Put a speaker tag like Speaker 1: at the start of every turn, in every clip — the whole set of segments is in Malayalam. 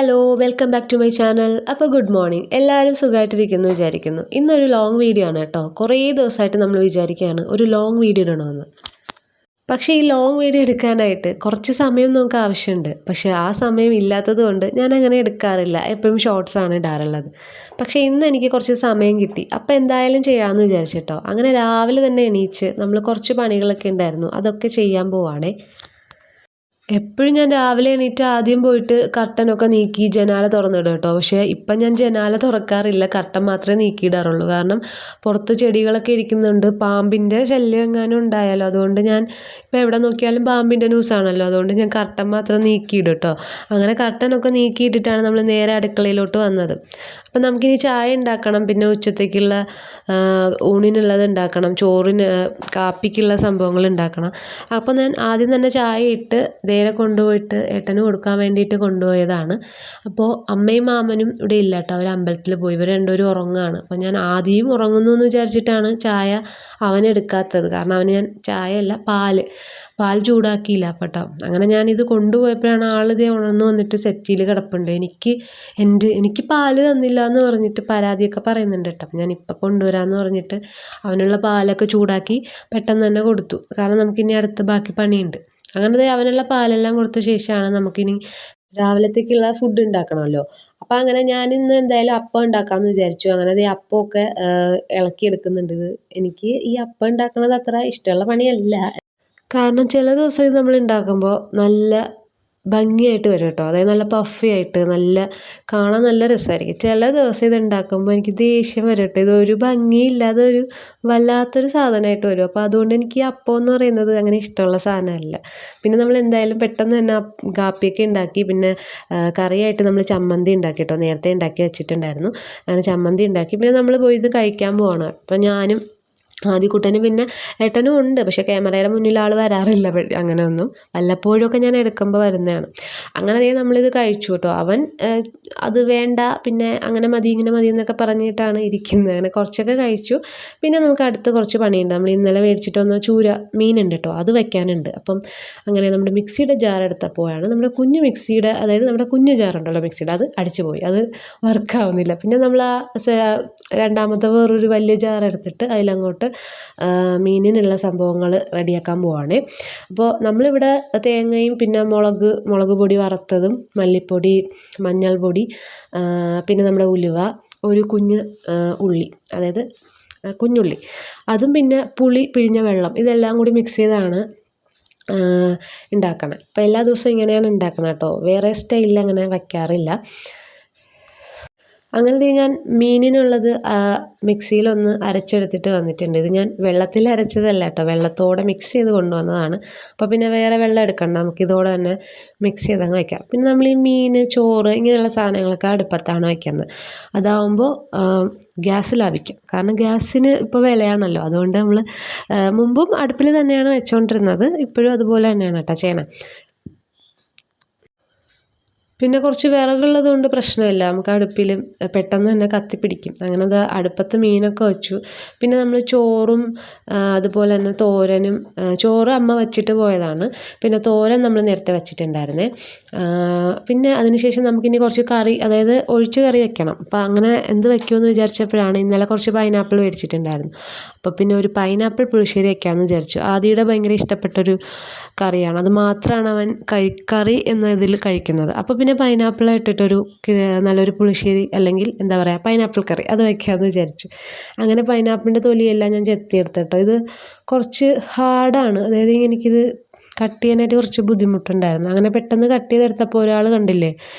Speaker 1: Hello welcome back to my channel. അപ്പോൾ ഗുഡ് മോർണിംഗ്, എല്ലാവരും സുഖമായിട്ടിരിക്കുന്നു വിചാരിക്കുന്നു. ഇന്നൊരു ലോങ് വീഡിയോ ആണ് കേട്ടോ. കുറേ ദിവസമായിട്ട് നമ്മൾ വിചാരിക്കുകയാണ് ഒരു ലോങ് വീഡിയോ ഇടണമെന്ന്. പക്ഷേ ഈ ലോങ് വീഡിയോ എടുക്കാനായിട്ട് കുറച്ച് സമയം നമുക്ക് ആവശ്യമുണ്ട്. പക്ഷേ ആ സമയം ഇല്ലാത്തത് കൊണ്ട് ഞാൻ അങ്ങനെ എടുക്കാറില്ല, എപ്പോഴും ഷോർട്സാണ് ഇടാറുള്ളത്. പക്ഷേ ഇന്ന് എനിക്ക് കുറച്ച് സമയം കിട്ടി, അപ്പോൾ എന്തായാലും ചെയ്യാമെന്ന് വിചാരിച്ചിട്ടോ. അങ്ങനെ രാവിലെ തന്നെ എണീച്ച് നമ്മൾ കുറച്ച് പണികളൊക്കെ ഉണ്ടായിരുന്നു, അതൊക്കെ ചെയ്യാൻ പോവാണേ. എപ്പോഴും ഞാൻ രാവിലെ എണീറ്റ് ആദ്യം പോയിട്ട് കർട്ടനൊക്കെ നീക്കി ജനാല തുറന്നിടും കേട്ടോ. പക്ഷേ ഇപ്പം ഞാൻ ജനാല തുറക്കാറില്ല, കർട്ടൻ മാത്രമേ നീക്കിയിടാറുള്ളൂ. കാരണം പുറത്ത് ചെടികളൊക്കെ ഇരിക്കുന്നുണ്ട്, പാമ്പിൻ്റെ ശല്യം എങ്ങാനും ഉണ്ടായാലോ. അതുകൊണ്ട് ഞാൻ ഇപ്പോൾ എവിടെ നോക്കിയാലും പാമ്പിൻ്റെ ന്യൂസാണല്ലോ, അതുകൊണ്ട് ഞാൻ കർട്ടൻ മാത്രം നീക്കിയിടും കേട്ടോ. അങ്ങനെ കർട്ടനൊക്കെ നീക്കിയിട്ടിട്ടാണ് നമ്മൾ നേരെ അടുക്കളയിലോട്ട് വന്നത്. അപ്പം നമുക്കിനി ചായ ഉണ്ടാക്കണം, പിന്നെ ഉച്ചത്തേക്കുള്ള ഊണിനുള്ളത് ഉണ്ടാക്കണം, ചോറിന് കാപ്പിക്കുള്ള സംഭവങ്ങൾ ഉണ്ടാക്കണം. അപ്പോൾ ഞാൻ ആദ്യം തന്നെ ചായ ഇട്ട് നേരെ കൊണ്ടുപോയിട്ട് ഏട്ടന് കൊടുക്കാൻ വേണ്ടിയിട്ട് കൊണ്ടുപോയതാണ്. അപ്പോൾ അമ്മയും മാമനും ഇവിടെ ഇല്ല കേട്ടോ, അവർ അമ്പലത്തിൽ പോയി. ഇവർ രണ്ടുപേരും ഉറങ്ങുകയാണ്. അപ്പോൾ ഞാൻ ആദ്യം ഉറങ്ങുന്നു എന്ന് വിചാരിച്ചിട്ടാണ് ചായ അവനെടുക്കാത്തത്. കാരണം അവന് ഞാൻ ചായ അല്ല പാൽ ചൂടാക്കിയില്ല അപ്പം കേട്ടോ. അങ്ങനെ ഞാനിത് കൊണ്ടുപോയപ്പോഴാണ് ആളിത് ഉണർന്ന് വന്നിട്ട് സെറ്റിയിൽ കിടപ്പുണ്ട്. എനിക്ക് പാല് തന്നില്ല എന്ന് പറഞ്ഞിട്ട് പരാതിയൊക്കെ പറയുന്നുണ്ട് കേട്ടോ. അപ്പം ഞാൻ ഇപ്പം കൊണ്ടുവരാമെന്ന് പറഞ്ഞിട്ട് അവനുള്ള പാലൊക്കെ ചൂടാക്കി പെട്ടെന്ന് തന്നെ കൊടുത്തു. കാരണം നമുക്കിനി അടുത്ത് ബാക്കി പണിയുണ്ട്. അങ്ങനെ അവനുള്ള പാലെല്ലാം കൊടുത്ത ശേഷമാണ് നമുക്കിനി രാവിലത്തേക്കുള്ള ഫുഡ് ഉണ്ടാക്കണമല്ലോ. അപ്പം അങ്ങനെ ഞാൻ ഇന്ന് എന്തായാലും അപ്പം ഉണ്ടാക്കാമെന്ന് വിചാരിച്ചു. അങ്ങനെ അപ്പമൊക്കെ ഇളക്കിയെടുക്കുന്നുണ്ട്. എനിക്ക് ഈ അപ്പം ഉണ്ടാക്കുന്നത് അത്ര ഇഷ്ടമുള്ള പണിയല്ല. കാരണം ചില ദിവസം ഇത് നമ്മൾ ഉണ്ടാക്കുമ്പോൾ നല്ല ഭംഗിയായിട്ട് വരും കേട്ടോ. അതായത് നല്ല പഫി ആയിട്ട് കാണാൻ നല്ല രസമായിരിക്കും. ചില ദിവസം ഇത് ഉണ്ടാക്കുമ്പോൾ എനിക്ക് ദേഷ്യം വരും കേട്ടോ. ഇതൊരു ഭംഗിയില്ലാതെ ഒരു വല്ലാത്തൊരു സാധനമായിട്ട് വരും. അപ്പോൾ അതുകൊണ്ട് എനിക്ക് ഈ അപ്പം എന്ന് പറയുന്നത് അങ്ങനെ ഇഷ്ടമുള്ള സാധനമല്ല. പിന്നെ നമ്മൾ എന്തായാലും പെട്ടെന്ന് തന്നെ കാപ്പിയൊക്കെ ഉണ്ടാക്കി. പിന്നെ കറിയായിട്ട് നമ്മൾ ചമ്മന്തി ഉണ്ടാക്കി കേട്ടോ, നേരത്തെ ഉണ്ടാക്കി വെച്ചിട്ടുണ്ടായിരുന്നു. അങ്ങനെ ചമ്മന്തി ഉണ്ടാക്കി. പിന്നെ നമ്മൾ പോയി ഇത് കഴിക്കാൻ പോവാണ്. അപ്പോൾ ഞാനും ആദ്യക്കുട്ടനും പിന്നെ ഏട്ടനും ഉണ്ട്. പക്ഷേ ക്യാമറയുടെ മുന്നിൽ ആൾ വരാറില്ല അങ്ങനെ ഒന്നും. വല്ലപ്പോഴുമൊക്കെ ഞാൻ എടുക്കുമ്പോൾ വരുന്നതാണ്. അങ്ങനെ നമ്മളിത് കഴിച്ചു കേട്ടോ. അവൻ അത് വേണ്ട, പിന്നെ അങ്ങനെ മതി ഇങ്ങനെ മതി എന്നൊക്കെ പറഞ്ഞിട്ടാണ് ഇരിക്കുന്നത്. അങ്ങനെ കുറച്ചൊക്കെ കഴിച്ചു. പിന്നെ നമുക്ക് അടുത്ത് കുറച്ച് പണിയുണ്ട്. നമ്മൾ ഇന്നലെ മേടിച്ചിട്ട് വന്ന മീനുണ്ട് കേട്ടോ, അത് വെക്കാനുണ്ട്. അപ്പം അങ്ങനെ നമ്മുടെ മിക്സിയുടെ ജാർ എടുത്തപ്പോഴാണ് നമ്മുടെ കുഞ്ഞു മിക്സിയുടെ, അതായത് നമ്മുടെ കുഞ്ഞു ജാറുണ്ടല്ലോ മിക്സിയുടെ, അത് അടിച്ചു പോയി. അത് വർക്കാവുന്നില്ല. പിന്നെ നമ്മൾ രണ്ടാമത്തെ വേറൊരു വലിയ ജാർ എടുത്തിട്ട് അതിലങ്ങോട്ട് മീനിനുള്ള സംഭവങ്ങൾ റെഡിയാക്കാൻ പോവാണ്. അപ്പോൾ നമ്മളിവിടെ തേങ്ങയും പിന്നെ മുളക് പൊടി വറുത്തതും, മല്ലിപ്പൊടി, മഞ്ഞൾപ്പൊടി, പിന്നെ നമ്മുടെ ഉലുവ, ഒരു കുഞ്ഞ് ഉള്ളി, അതായത് കുഞ്ഞുള്ളി, അതും പിന്നെ പുളി പിഴിഞ്ഞ വെള്ളം, ഇതെല്ലാം കൂടി മിക്സ് ചെയ്താണ് ഉണ്ടാക്കണം. അപ്പോൾ എല്ലാ ദിവസവും ഇങ്ങനെയാണ് ഉണ്ടാക്കണം കേട്ടോ, വേറെ സ്റ്റൈലിൽ അങ്ങനെ വയ്ക്കാറില്ല. അങ്ങനെ ഞാൻ മീനിനുള്ളത് മിക്സിയിലൊന്ന് അരച്ചെടുത്തിട്ട് വന്നിട്ടുണ്ട്. ഇത് ഞാൻ വെള്ളത്തിൽ അരച്ചതല്ല കേട്ടോ, വെള്ളത്തോടെ മിക്സ് ചെയ്ത് കൊണ്ടുവന്നതാണ്. അപ്പോൾ പിന്നെ വേറെ വെള്ളം എടുക്കണ്ട, നമുക്കിതോടെ തന്നെ മിക്സ് ചെയ്തങ്ങ് വയ്ക്കാം. പിന്നെ നമ്മൾ ഈ മീൻ, ചോറ് ഇങ്ങനെയുള്ള സാധനങ്ങളൊക്കെ അടുപ്പത്താണ് വയ്ക്കുന്നത്. അതാവുമ്പോൾ ഗ്യാസ് ലാഭിക്കാം. കാരണം ഗ്യാസിന് ഇപ്പോൾ വിലയാണല്ലോ. അതുകൊണ്ട് നമ്മൾ മുമ്പും അടുപ്പിൽ തന്നെയാണ് വെച്ചുകൊണ്ടിരുന്നത്, ഇപ്പോഴും അതുപോലെ തന്നെയാണ് കേട്ടോ ചെയ്യണം. പിന്നെ കുറച്ച് വിറകുള്ളത് കൊണ്ട് പ്രശ്നമില്ല, നമുക്ക് അടുപ്പിൽ പെട്ടെന്ന് തന്നെ കത്തിപ്പിടിക്കും. അങ്ങനെ അത് അടുപ്പത്ത് മീനൊക്കെ വെച്ചു. പിന്നെ നമ്മൾ ചോറും അതുപോലെ തന്നെ തോരനും, ചോറ് അമ്മ വച്ചിട്ട് പോയതാണ്. പിന്നെ തോരൻ നമ്മൾ നേരത്തെ വെച്ചിട്ടുണ്ടായിരുന്നേ. പിന്നെ അതിനുശേഷം നമുക്കിനി കുറച്ച് കറി, അതായത് ഒഴിച്ച് കറി വെക്കണം. അപ്പോൾ അങ്ങനെ എന്ത് വയ്ക്കുമെന്ന് വിചാരിച്ചപ്പോഴാണ് ഇന്നലെ കുറച്ച് പൈനാപ്പിൾ മേടിച്ചിട്ടുണ്ടായിരുന്നു. അപ്പോൾ പിന്നെ ഒരു പൈനാപ്പിൾ പുളിശ്ശേരി വയ്ക്കാമെന്ന് വിചാരിച്ചു. ആദിയുടെ ഭയങ്കര ഇഷ്ടപ്പെട്ടൊരു കറിയാണ്, അത് മാത്രമാണ് അവൻ കറി എന്ന ഇതിൽ കഴിക്കുന്നത്. അപ്പോൾ പിന്നെ പൈനാപ്പിൾ ഇട്ടിട്ടൊരു നല്ലൊരു പുളിശ്ശേരി, അല്ലെങ്കിൽ എന്താ പറയുക പൈനാപ്പിൾ കറി, അത് വയ്ക്കാമെന്ന് വിചാരിച്ചു. അങ്ങനെ പൈനാപ്പിളിൻ്റെ തൊലിയെല്ലാം ഞാൻ ചെത്തിയെടുത്തു കേട്ടോ. ഇത് കുറച്ച് ഹാർഡാണ്, അതായത് എനിക്കിത് കട്ട് ചെയ്യാനായിട്ട് കുറച്ച് ബുദ്ധിമുട്ടുണ്ടായിരുന്നു. അങ്ങനെ പെട്ടെന്ന് കട്ട് ചെയ്തെടുത്തപ്പോൾ ഒരാൾ കണ്ടില്ലേ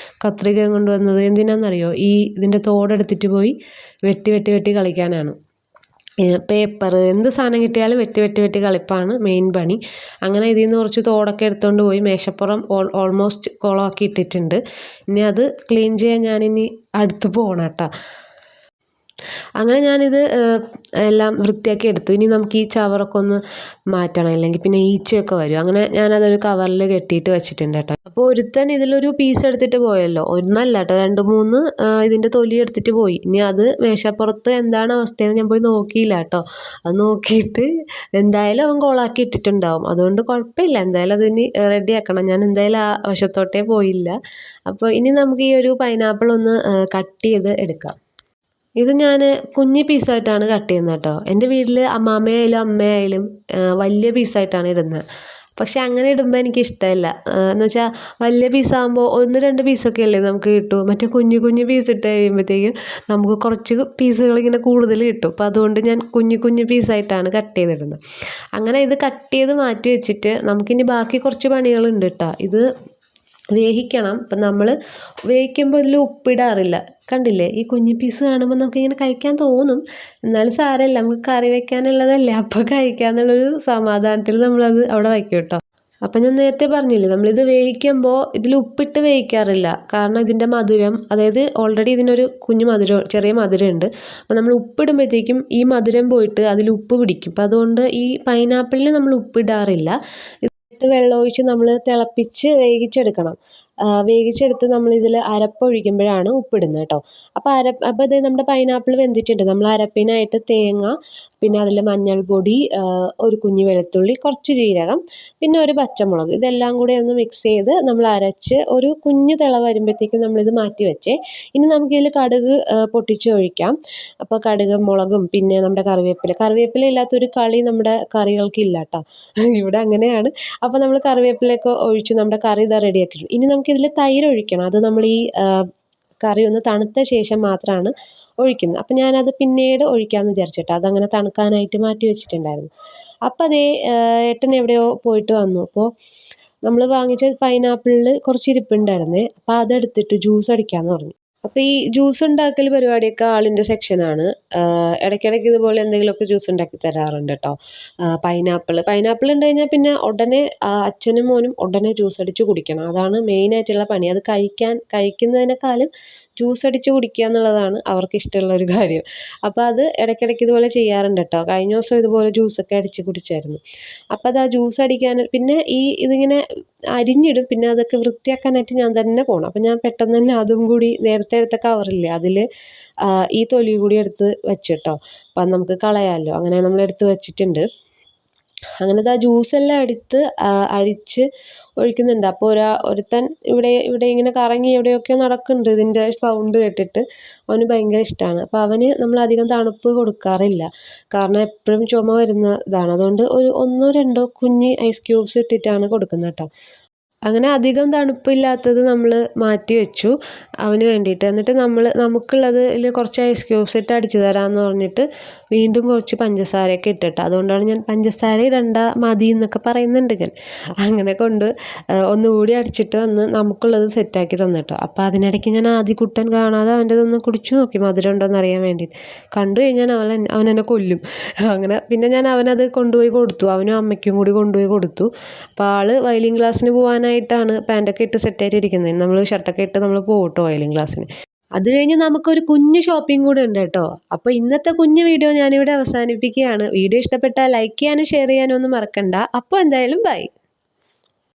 Speaker 1: കത്രിക കൊണ്ടുവന്നത്, എന്തിനാണെന്നറിയോ, ഇതിൻ്റെ തോടെടുത്തിട്ട് പോയി വെട്ടി കളിക്കാനാണ്. പേപ്പർ എന്ത് സാധനം കിട്ടിയാലും വെട്ടി കളിപ്പാണ് മെയിൻ പണി. അങ്ങനെ ഇതിൽ നിന്ന് കുറച്ച് തോടൊക്കെ എടുത്തുകൊണ്ട് പോയി മേശപ്പുറം ഓൾമോസ്റ്റ് കുളമാക്കി ഇട്ടിട്ടുണ്ട്. ഇനി അത് ക്ലീൻ ചെയ്യാൻ ഞാനിനി അടുത്ത് പോകണം കേട്ടോ. അങ്ങനെ ഞാനിത് എല്ലാം വൃത്തിയാക്കി എടുത്തു. ഇനി നമുക്ക് ഈ ചവറൊക്കെ ഒന്ന് മാറ്റണം, അല്ലെങ്കിൽ പിന്നെ ഈച്ചയൊക്കെ വരും. അങ്ങനെ ഞാനതൊരു കവറിൽ കെട്ടിയിട്ട് വെച്ചിട്ടുണ്ട് കേട്ടോ. അപ്പോൾ അപ്പോൾ ഒരുത്തൻ ഇതിലൊരു പീസ് എടുത്തിട്ട് പോയല്ലോ, ഒന്നല്ല കേട്ടോ, 2-3 ഇതിൻ്റെ തൊലി എടുത്തിട്ട് പോയി. ഇനി അത് മേശപ്പുറത്ത് എന്താണ് അവസ്ഥയെന്ന് ഞാൻ പോയി നോക്കിയില്ല കേട്ടോ. അത് നോക്കിയിട്ട് എന്തായാലും അവൻ കോളാക്കി ഇട്ടിട്ടുണ്ടാവും, അതുകൊണ്ട് കുഴപ്പമില്ല. എന്തായാലും അതിന് റെഡിയാക്കണം. ഞാൻ എന്തായാലും ആ വശത്തോട്ടേ പോയില്ല. അപ്പോൾ ഇനി നമുക്ക് ഈ ഒരു പൈനാപ്പിൾ ഒന്ന് കട്ട് ചെയ്ത് എടുക്കാം. ഇത് ഞാൻ കുഞ്ഞ് പീസായിട്ടാണ് കട്ട് ചെയ്യുന്നത് കേട്ടോ. എൻ്റെ വീട്ടിൽ അമ്മാമ്മയായാലും അമ്മയായാലും വലിയ പീസായിട്ടാണ് ഇടുന്നത്. പക്ഷെ അങ്ങനെ ഇടുമ്പോൾ എനിക്കിഷ്ടമല്ല. എന്ന് വെച്ചാൽ വലിയ പീസാകുമ്പോൾ 1-2 പീസൊക്കെ അല്ലേ നമുക്ക് കിട്ടൂ. മറ്റേ കുഞ്ഞു കുഞ്ഞു പീസ് ഇട്ട് കഴിയുമ്പോഴത്തേക്കും നമുക്ക് കുറച്ച് പീസുകൾ ഇങ്ങനെ കൂടുതൽ കിട്ടും. അപ്പോൾ അതുകൊണ്ട് ഞാൻ കുഞ്ഞു കുഞ്ഞു പീസായിട്ടാണ് കട്ട് ചെയ്തിടുന്നത്. അങ്ങനെ ഇത് കട്ട് ചെയ്ത് മാറ്റി വെച്ചിട്ട് നമുക്കിനി ബാക്കി കുറച്ച് പണികളുണ്ട് കേട്ടോ. ഇത് വേവിക്കണം. അപ്പം നമ്മൾ വേവിക്കുമ്പോൾ ഇതിൽ ഉപ്പിടാറില്ല. കണ്ടില്ലേ, ഈ കുഞ്ഞു പീസ് കാണുമ്പോൾ നമുക്കിങ്ങനെ കഴിക്കാൻ തോന്നും. എന്നാലും സാരമില്ല, നമുക്ക് കറി വെക്കാനുള്ളതല്ലേ, അപ്പോൾ കഴിക്കാമെന്നുള്ളൊരു സമാധാനത്തിൽ നമ്മളത് അവിടെ വയ്ക്കും കേട്ടോ. അപ്പം ഞാൻ നേരത്തെ പറഞ്ഞില്ലേ, നമ്മളിത് വേവിക്കുമ്പോൾ ഇതിൽ ഉപ്പിട്ട് വേവിക്കാറില്ല. കാരണം ഇതിൻ്റെ മധുരം, അതായത് ഓൾറെഡി ഇതിനൊരു കുഞ്ഞു മധുരം, ചെറിയ മധുരമുണ്ട്. അപ്പോൾ നമ്മൾ ഉപ്പിടുമ്പോഴത്തേക്കും ഈ മധുരം പോയിട്ട് അതിൽ ഉപ്പ് പിടിക്കും. അപ്പോൾ അതുകൊണ്ട് ഈ പൈനാപ്പിളിന് നമ്മൾ ഉപ്പിടാറില്ല. വെള്ളം ഒഴിച്ച് നമ്മൾ തിളപ്പിച്ച് വേവിച്ചെടുക്കണം. വേവിച്ചെടുത്ത് നമ്മളിതിൽ അരപ്പൊഴിക്കുമ്പോഴാണ് ഉപ്പിടുന്നത് കേട്ടോ. അപ്പോൾ ഇത് നമ്മുടെ പൈനാപ്പിൾ വെന്തിട്ടുണ്ട്. നമ്മൾ അരപ്പിനായിട്ട് തേങ്ങ, പിന്നെ അതിൽ മഞ്ഞൾപ്പൊടി, ഒരു കുഞ്ഞ് വെളുത്തുള്ളി, കുറച്ച് ജീരകം, പിന്നെ ഒരു പച്ചമുളക്, ഇതെല്ലാം കൂടെ ഒന്ന് മിക്സ് ചെയ്ത് നമ്മൾ അരച്ച് ഒരു കുഞ്ഞു തിള വരുമ്പോഴത്തേക്കും നമ്മളിത് മാറ്റി വെച്ചേ. ഇനി നമുക്കിതിൽ കടുക് പൊട്ടിച്ച് ഒഴിക്കാം. അപ്പോൾ കടുകും മുളകും പിന്നെ നമ്മുടെ കറിവേപ്പില ഇല്ലാത്തൊരു കളി നമ്മുടെ കറികൾക്കില്ല കേട്ടോ. ഇവിടെ അങ്ങനെയാണ്. അപ്പോൾ നമ്മൾ കറിവേപ്പിലയൊക്കെ ഒഴിച്ച് നമ്മുടെ കറി ഇതാ റെഡിയാക്കി. ഇനി നമുക്കിതിൽ തൈര് ഒഴിക്കണം. അത് നമ്മൾ ഈ കറി ഒന്ന് തണുത്ത ശേഷം മാത്രമാണ് ഒഴിക്കുന്നത്. അപ്പം ഞാനത് പിന്നീട് ഒഴിക്കാമെന്ന് വിചാരിച്ചിട്ട് അതങ്ങനെ തണുക്കാനായിട്ട് മാറ്റി വെച്ചിട്ടുണ്ടായിരുന്നു. അപ്പം അതേ ഏട്ടൻ എവിടെയോ പോയിട്ട് വന്നു. അപ്പോൾ നമ്മൾ വാങ്ങിച്ച പൈനാപ്പിളിൽ കുറച്ച് ഇരിപ്പുണ്ടായിരുന്നേ. അപ്പോൾ അതെടുത്തിട്ട് ജ്യൂസ് അടിക്കാമെന്ന് പറഞ്ഞു. അപ്പോൾ ഈ ജ്യൂസ് ഉണ്ടാക്കൽ പരിപാടിയൊക്കെ ആളിൻ്റെ സെക്ഷനാണ്. ഇടയ്ക്കിടയ്ക്ക് ഇതുപോലെ എന്തെങ്കിലുമൊക്കെ ജ്യൂസ് ഉണ്ടാക്കി തരാറുണ്ട് കേട്ടോ. പൈനാപ്പിൾ ഉണ്ട് കഴിഞ്ഞാൽ പിന്നെ ഉടനെ അച്ഛനും മോനും ഉടനെ ജ്യൂസ് അടിച്ച് കുടിക്കണം. അതാണ് മെയിനായിട്ടുള്ള പണി. അത് കഴിക്കുന്നതിനേക്കാളും ജ്യൂസ് അടിച്ച് കുടിക്കുക എന്നുള്ളതാണ് അവർക്ക് ഇഷ്ടമുള്ള ഒരു കാര്യം. അപ്പോൾ അത് ഇടയ്ക്കിടയ്ക്ക് ഇതുപോലെ ചെയ്യാറുണ്ട് കേട്ടോ. കഴിഞ്ഞ ദിവസം ഇതുപോലെ ജ്യൂസൊക്കെ അടിച്ച് കുടിച്ചായിരുന്നു. അപ്പോൾ അത് ആ ജ്യൂസ് അടിക്കാൻ പിന്നെ ഇതിങ്ങനെ അരിഞ്ഞിടും. പിന്നെ അതൊക്കെ വൃത്തിയാക്കാനായിട്ട് ഞാൻ തന്നെ പോകണം. അപ്പം ഞാൻ പെട്ടെന്ന് തന്നെ അതും കൂടി നേരത്തെ എടുത്ത കവറില്ലേ, അതിൽ ഈ തൊലി കൂടി എടുത്ത് വെച്ചിട്ടോ. അപ്പം അത് നമുക്ക് കളയാമല്ലോ. അങ്ങനെ നമ്മൾ എടുത്ത് വെച്ചിട്ടുണ്ട്. അങ്ങനത്തെ ആ ജ്യൂസെല്ലാം എടുത്ത് അരിച്ച് ഒഴിക്കുന്നുണ്ട്. അപ്പോൾ ഒരുത്തൻ ഇവിടെ ഇങ്ങനെ കറങ്ങി എവിടെയൊക്കെയോ നടക്കുന്നുണ്ട്. ഇതിൻ്റെ സൗണ്ട് കേട്ടിട്ട് അവന് ഭയങ്കര ഇഷ്ടമാണ്. അപ്പോൾ അവന് നമ്മളധികം തണുപ്പ് കൊടുക്കാറില്ല. കാരണം എപ്പോഴും ചുമ വരുന്ന ഇതാണ്. അതുകൊണ്ട് ഒരു 1-2 കുഞ്ഞ് ഐസ് ക്യൂബ്സ് ഇട്ടിട്ടാണ് കൊടുക്കുന്നത് കേട്ടോ. അങ്ങനെ അധികം തണുപ്പില്ലാത്തത് നമ്മൾ മാറ്റി വെച്ചു അവന് വേണ്ടിയിട്ട്. എന്നിട്ട് നമുക്കുള്ളതിൽ കുറച്ച് ഐസ് ക്യൂബ്സ് ഇട്ട് അടിച്ചു തരാമെന്ന് പറഞ്ഞിട്ട് വീണ്ടും കുറച്ച് പഞ്ചസാരയൊക്കെ ഇട്ടിട്ട്, അതുകൊണ്ടാണ് ഞാൻ പഞ്ചസാര ഇടണ്ട മതി എന്നൊക്കെ പറയുന്നുണ്ട് ഞാൻ. അങ്ങനെ ഒന്നുകൂടി അടിച്ചിട്ട് വന്ന് നമുക്കുള്ളത് സെറ്റാക്കി തന്നിട്ടോ. അപ്പോൾ അതിനിടയ്ക്ക് ഞാൻ ആദ്യക്കുട്ടൻ കാണാതെ അവൻ്റെതൊന്ന് കുടിച്ചു നോക്കി, മധുരം ഉണ്ടോയെന്ന് അറിയാൻ വേണ്ടിയിട്ട്. കണ്ടു കഴിഞ്ഞാൽ അവൻ എന്നെ കൊല്ലും. അങ്ങനെ പിന്നെ ഞാൻ അവനത് കൊണ്ടുപോയി കൊടുത്തു. അവനും അമ്മയ്ക്കും കൂടി കൊണ്ടുപോയി കൊടുത്തു. അപ്പോൾ ആൾ വയലിൻ ക്ലാസ്സിന് പോകാനായിട്ടാണ് പാൻറ്റൊക്കെ ഇട്ട് സെറ്റായിട്ടിരിക്കുന്നത്. നമ്മൾ ഷർട്ടൊക്കെ ഇട്ട് നമ്മൾ പോകട്ടോ വയലിൻ ക്ലാസ്സിന്. അത് കഴിഞ്ഞ് നമുക്കൊരു കുഞ്ഞ് ഷോപ്പിംഗ് കൂടെ ഉണ്ട് കേട്ടോ. അപ്പോൾ ഇന്നത്തെ കുഞ്ഞ് വീഡിയോ ഞാനിവിടെ അവസാനിപ്പിക്കുകയാണ്. വീഡിയോ ഇഷ്ടപ്പെട്ടാൽ ലൈക്ക് ചെയ്യാനും ഷെയർ ചെയ്യാനും ഒന്നും മറക്കണ്ട. അപ്പോൾ എന്തായാലും ബൈ.